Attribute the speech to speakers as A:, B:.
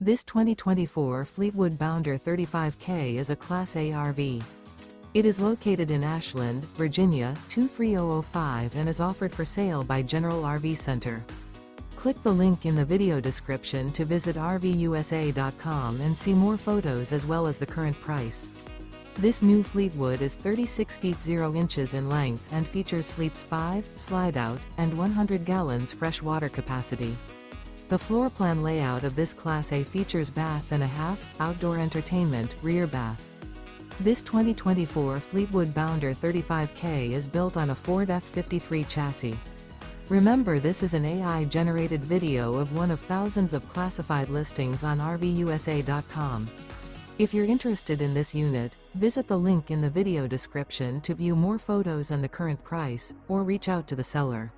A: This 2024 Fleetwood Bounder 35K is a Class A RV. It is located in Ashland, Virginia, 23005 and is offered for sale by General RV Center. Click the link in the video description to visit RVUSA.com and see more photos as well as the current price. This new Fleetwood is 36 feet 0 inches in length and features sleeps 5, Slideout, and 100 gallons fresh water capacity. The floor plan layout of this Class A features bath and a half, outdoor entertainment, rear bath. This 2024 Fleetwood Bounder 35K is built on a Ford F-53 chassis. Remember, this is an AI-generated video of one of thousands of classified listings on RVUSA.com. If you're interested in this unit, visit the link in the video description to view more photos and the current price, or reach out to the seller.